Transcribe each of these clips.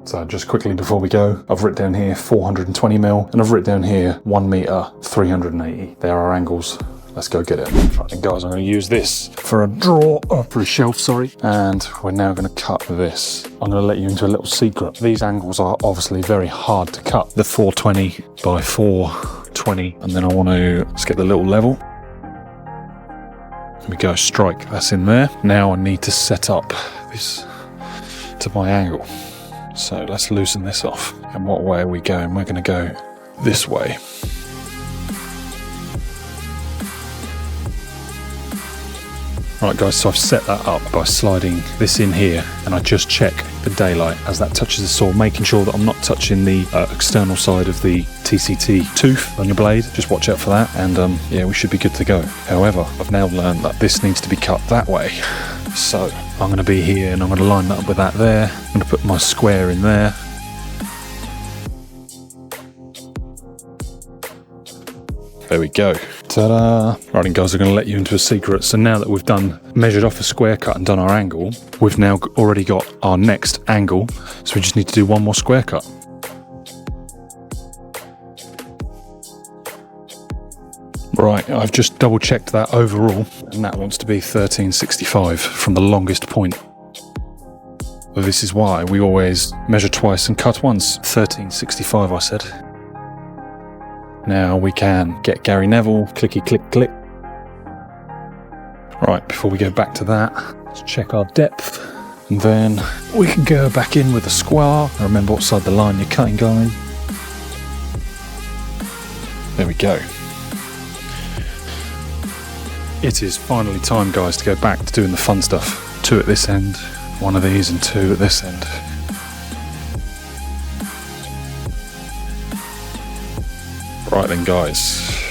So just quickly before we go, I've written down here 420mm, and I've written down here 1 meter, 380. There are angles. Let's go get it. Right then guys, I'm going to use this for a drawer, for a shelf, sorry. And we're now going to cut this. I'm going to let you into a little secret. These angles are obviously very hard to cut. The 420 by 420, and then I want to, let's get the little level. There we go, strike, that's in there. Now I need to set up this to my angle. So let's loosen this off. And what way are we going? We're going to go this way. Right guys, so I've set that up by sliding this in here, and I just check the daylight as that touches the saw, making sure that I'm not touching the external side of the TCT tooth on your blade. Just watch out for that, and yeah, we should be good to go. However, I've now learned that this needs to be cut that way. So I'm going to be here and I'm going to line that up with that there. I'm going to put my square in there. There we go. Ta-da! Right then guys, I'm going to let you into a secret. So now that we've measured off a square cut and done our angle, we've now already got our next angle. So we just need to do one more square cut. Right, I've just double checked that overall, and that wants to be 1365 from the longest point. Well, this is why we always measure twice and cut once. 1365 I said. Now we can get Gary Neville, clicky click click. Right, before we go back to that, let's check our depth. And then we can go back in with a square. Remember what side the line you're cutting, guys. There we go. It is finally time, guys, to go back to doing the fun stuff. 2 at this end, 1 of these, and 2 at this end. Right then guys,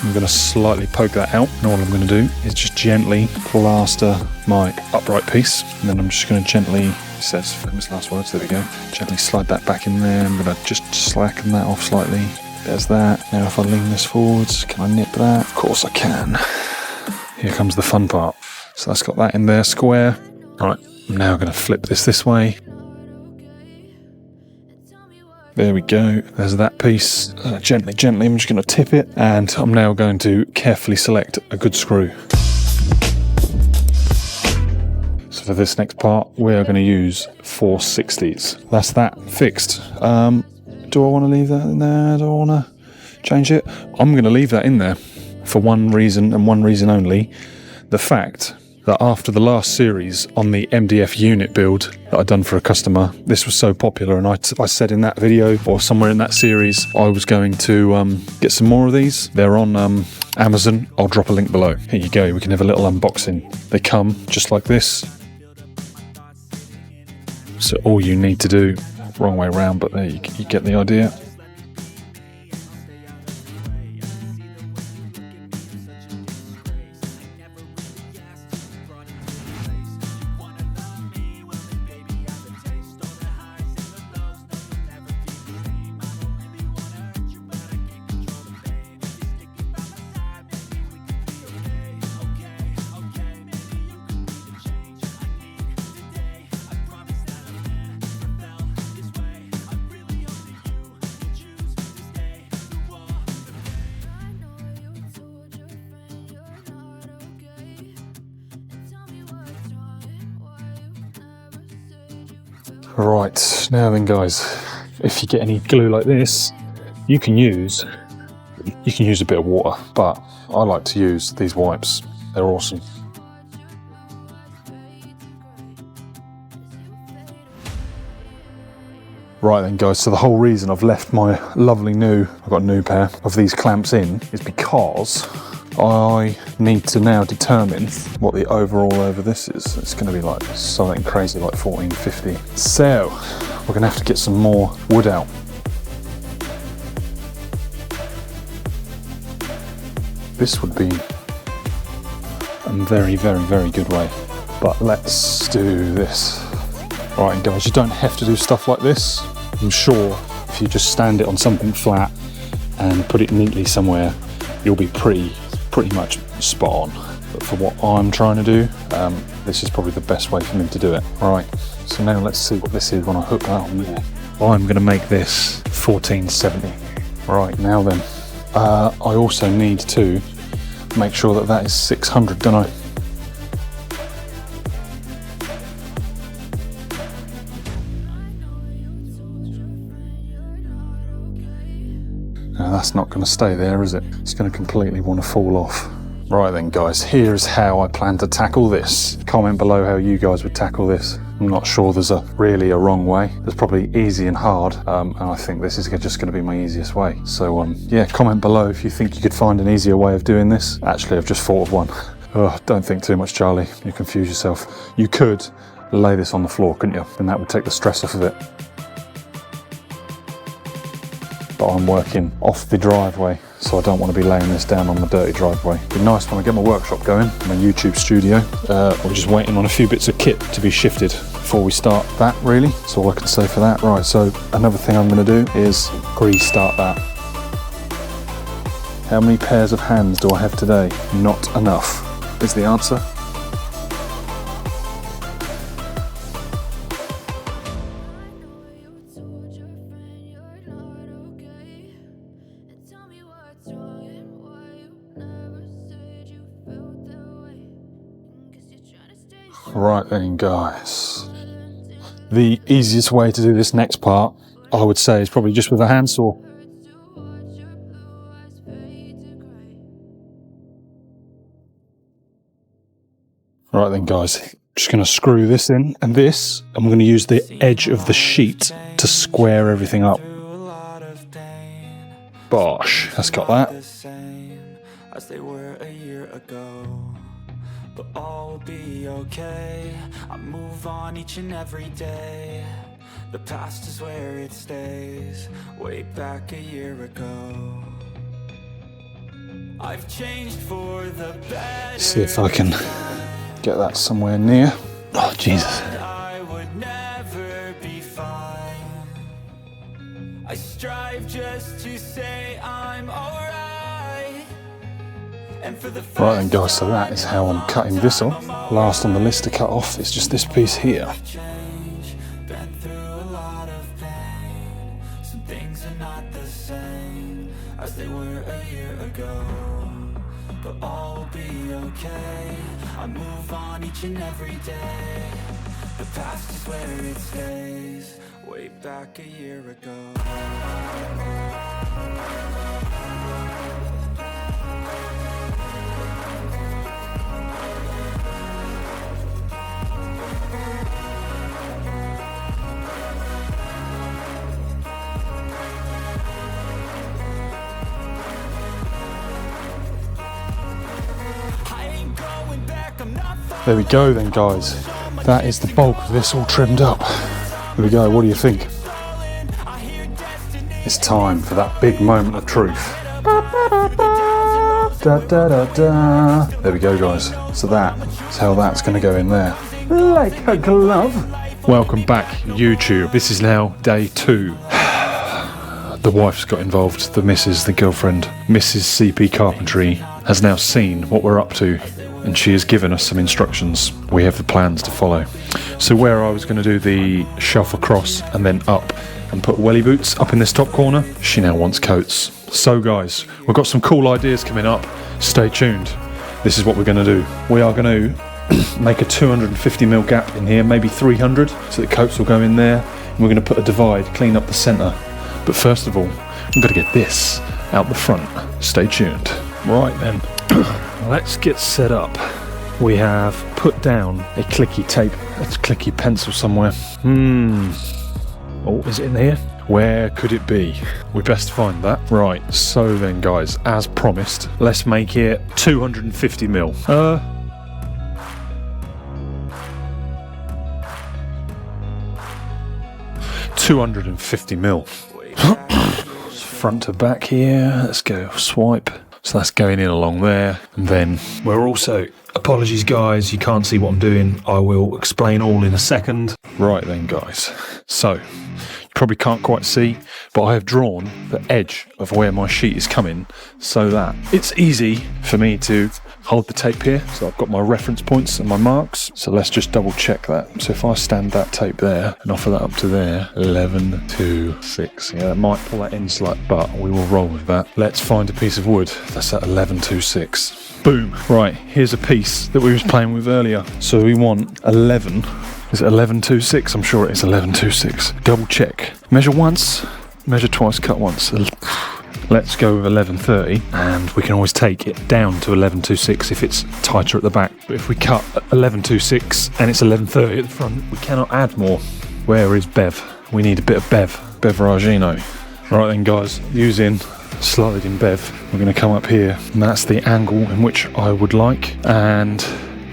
I'm going to slightly poke that out, and all I'm going to do is just gently plaster my upright piece, and then I'm just going to gently, it says famous last words, there we go, gently slide that back in there. I'm going to just slacken that off slightly. There's that. Now if I lean this forwards, can I nip that? Of course I can. Here comes the fun part. So that's got that in there, square. Right, I'm now going to flip this way. There we go, there's that piece. Gently, I'm just going to tip it, and I'm now going to carefully select a good screw. So for this next part, we are going to use 460s. That's that fixed. Do I want to leave that in there? Do I want to change it? I'm going to leave that in there for one reason and one reason only. The fact that after the last series on the MDF unit build that I'd done for a customer, this was so popular, and I said in that video or somewhere in that series I was going to get some more of these. They're on Amazon. I'll drop a link below. Here you go, we can have a little unboxing. They come just like this. So all you need to do, wrong way around, but there you get the idea. Right, now then guys, if you get any glue like this, you can use a bit of water, but I like to use these wipes. They're awesome. Right then guys, so the whole reason I've left my lovely I've got a new pair of these clamps in, is because I need to now determine what the overall over this is. It's going to be like something crazy like 1450. So we're going to have to get some more wood out. This would be a very, very, very good way. But let's do this. Right guys, you don't have to do stuff like this. I'm sure if you just stand it on something flat and put it neatly somewhere, you'll be pretty much spot on. But for what I'm trying to do, this is probably the best way for me to do it. Right, So now let's see what this is when I hook that on there. I'm going to make this 1470. Right, now then. I also need to make sure that that is 600, don't I? Now that's not going to stay there, is it? It's going to completely want to fall off. Right then guys, here's how I plan to tackle this. Comment below how you guys would tackle this. I'm not sure there's really a wrong way. There's probably easy and hard, and I think this is just going to be my easiest way. So yeah, comment below if you think you could find an easier way of doing this. Actually, I've just thought of one. Oh, don't think too much, Charlie. You confuse yourself. You could lay this on the floor, couldn't you? And that would take the stress off of it. But I'm working off the driveway, so I don't want to be laying this down on the dirty driveway. It'd be nice when I get my workshop going, my YouTube studio. We're just waiting on a few bits of kit to be shifted before we start that, really. That's all I can say for that. Right, so another thing I'm going to do is restart that. How many pairs of hands do I have today? Not enough is the answer. Right then guys, the easiest way to do this next part, I would say, is probably just with a handsaw. Right then guys, just going to screw this in, and this, I'm going to use the edge of the sheet to square everything up. Bosh, that's got that. But all will be okay. I move on each and every day. The past is where it stays. Way back a year ago, I've changed for the better. See if I can get that somewhere near. Oh Jesus. I would never be fine. I strive just to say I'm alright. Right then guys, so that is how I'm cutting this off. Last on the list to cut off is just this piece here. Been through a lot of pain. Some things are not the same as they were a year ago, but all will be okay. I move on each and every day. The past is where it stays. Way back a year ago. There we go then guys, that is the bulk of this all trimmed up. There we go, what do you think? It's time for that big moment of truth. Da, da, da, da. There we go guys, so that's how that's going to go in there. Like a glove. Welcome back YouTube, this is now day 2. The wife's got involved, the missus, the girlfriend, Mrs. CP Carpentry has now seen what we're up to, and she has given us some instructions. We have the plans to follow. So where I was going to do the shelf across and then up and put welly boots up in this top corner, she now wants coats. So guys, we've got some cool ideas coming up. Stay tuned. This is what we're going to do. We are going to make a 250mm gap in here, maybe 300, so the coats will go in there. And we're going to put a divide, clean up the centre. But first of all, we've got to get this out the front. Stay tuned. Right then. Let's get set up. We have put down a clicky tape, a clicky pencil somewhere. Oh, is it in here? Where could it be? We best find that. Right, so then guys, as promised, let's make it 250mm. 250mm. Front to back here. Let's go swipe. So that's going in along there, and then we're also, apologies guys, you can't see what I'm doing, I will explain all in a second. Right then guys, so you probably can't quite see, but I have drawn the edge of where my sheet is coming so that it's easy for me to hold the tape here, so I've got my reference points and my marks. So let's just double check that. So if I stand that tape there and offer that up to there, 11, 2, 6. Yeah, that might pull that in slightly, but we will roll with that. Let's find a piece of wood that's at 11, 2, 6. Boom. Right, here's a piece that we was playing with earlier. So we want 11. Is it 11, 2, 6? I'm sure it is 11, 2, 6. Double check. Measure once, measure twice, cut once. Let's go with 11.30, and we can always take it down to 11.26 if it's tighter at the back. But if we cut 11.26 and it's 11.30 at the front, we cannot add more. Where is Bev? We need a bit of Beveragino. Right then guys, using sliding Bev, we're going to come up here, and that's the angle in which I would like, and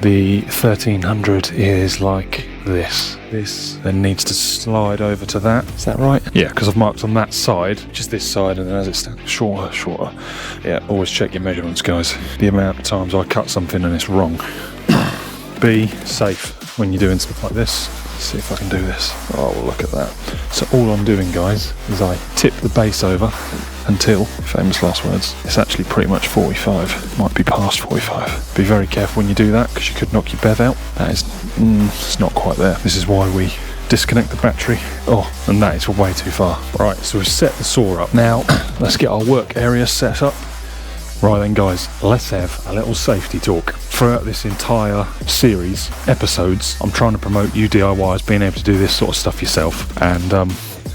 the 1300 is like this. This then needs to slide over to that. Is that right? Yeah, because I've marked on that side, just this side, and then as it stands, shorter. Yeah, always check your measurements, guys. The amount of times I cut something and it's wrong. Be safe when you're doing stuff like this. Let's see if I can do this. Oh, well, look at that. So all I'm doing, guys, is I tip the base over until, famous last words, it's actually pretty much 45. Might be past 45. Be very careful when you do that, because you could knock your Bev out. That is, it's not quite there. This is why we disconnect the battery. Oh, and that is way too far. Right, so we've set the saw up. Now, let's get our work area set up. Right then guys, let's have a little safety talk. Throughout this entire series, episodes, I'm trying to promote you DIYers being able to do this sort of stuff yourself. And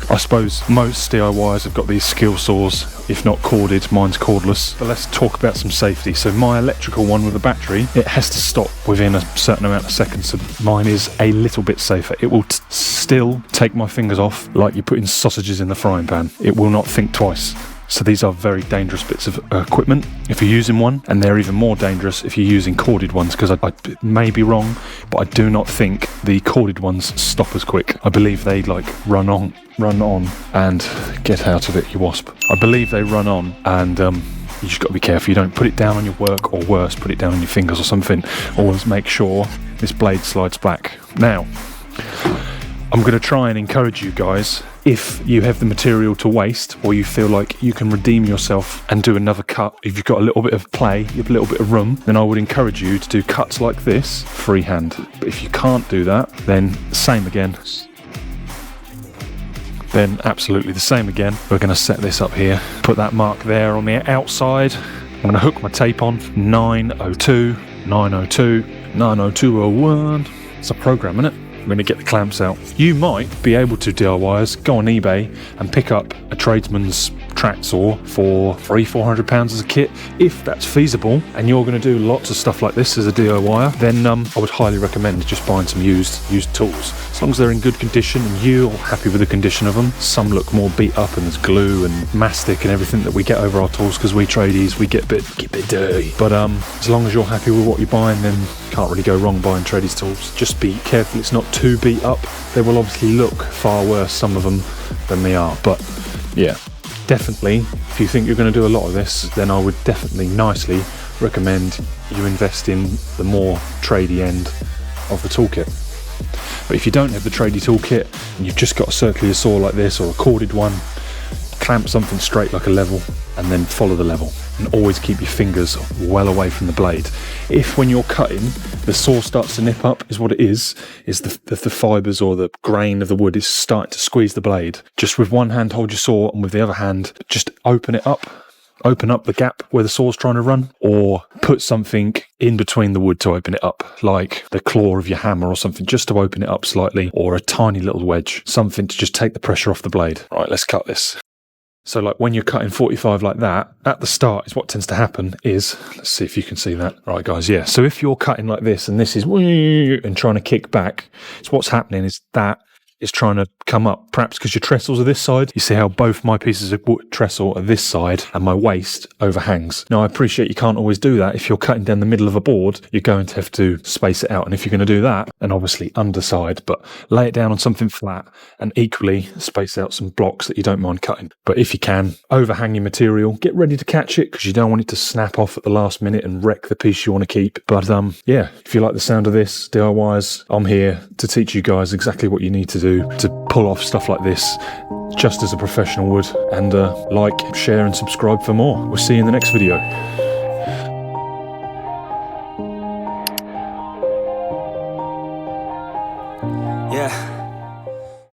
I suppose most DIYers have got these skill saws, if not corded, mine's cordless. But let's talk about some safety. So my electrical one with the battery, it has to stop within a certain amount of seconds. So mine is a little bit safer. It will still take my fingers off like you're putting sausages in the frying pan. It will not think twice. So these are very dangerous bits of equipment if you're using one, and they're even more dangerous if you're using corded ones, because I may be wrong, but I do not think the corded ones stop as quick. I believe they like run on and get out of it, you wasp. I believe they run on, and you just got to be careful. You don't put it down on your work, or worse, put it down on your fingers or something. Always make sure this blade slides back. Now, I'm going to try and encourage you guys, if you have the material to waste, or you feel like you can redeem yourself and do another cut, if you've got a little bit of play, you have a little bit of room, then I would encourage you to do cuts like this freehand. But if you can't do that, then same again. Then absolutely the same again. We're going to set this up here, put that mark there on the outside. I'm going to hook my tape on, 902, 902, 90201. It's a program, isn't it? I'm going to get the clamps out. You might be able to, DIYers, go on eBay and pick up a tradesman's track saw for £300-400 as a kit. If that's feasible and you're going to do lots of stuff like this as a DIYer, then I would highly recommend just buying some used tools. As long as they're in good condition and you're happy with the condition of them. Some look more beat up and there's glue and mastic and everything that we get over our tools, because we tradies, we get a bit dirty. But as long as you're happy with what you're buying, then can't really go wrong buying tradies tools. Just be careful it's not too beat up. They will obviously look far worse, some of them, than they are. But yeah, definitely, if you think you're going to do a lot of this, then I would definitely nicely recommend you invest in the more tradey end of the toolkit. But if you don't have the tradey toolkit and you've just got a circular saw like this, or a corded one, clamp something straight like a level and then follow the level, and always keep your fingers well away from the blade. If when you're cutting the saw starts to nip up, is what it is the fibres or the grain of the wood is starting to squeeze the blade. Just with one hand hold your saw, and with the other hand just open it up. Open up the gap where the saw's trying to run, or put something in between the wood to open it up, like the claw of your hammer or something, just to open it up slightly, or a tiny little wedge, something to just take the pressure off the blade. Right, let's cut this. So like when you're cutting 45 like that, at the start is what tends to happen is, let's see if you can see that. Right guys, yeah. So if you're cutting like this and this is and trying to kick back, so what's happening is that is trying to come up, perhaps because your trestles are this side. You see how both my pieces of wood trestle are this side and my waist overhangs. Now I appreciate you can't always do that. If you're cutting down the middle of a board, you're going to have to space it out. And if you're going to do that, then obviously underside, but lay it down on something flat and equally space out some blocks that you don't mind cutting. But if you can, overhang your material, get ready to catch it, because you don't want it to snap off at the last minute and wreck the piece you want to keep. But yeah, if you like the sound of this, DIYers, I'm here to teach you guys exactly what you need to do to pull off stuff like this just as a professional would. And like, share and subscribe for more. We'll see you in the next video.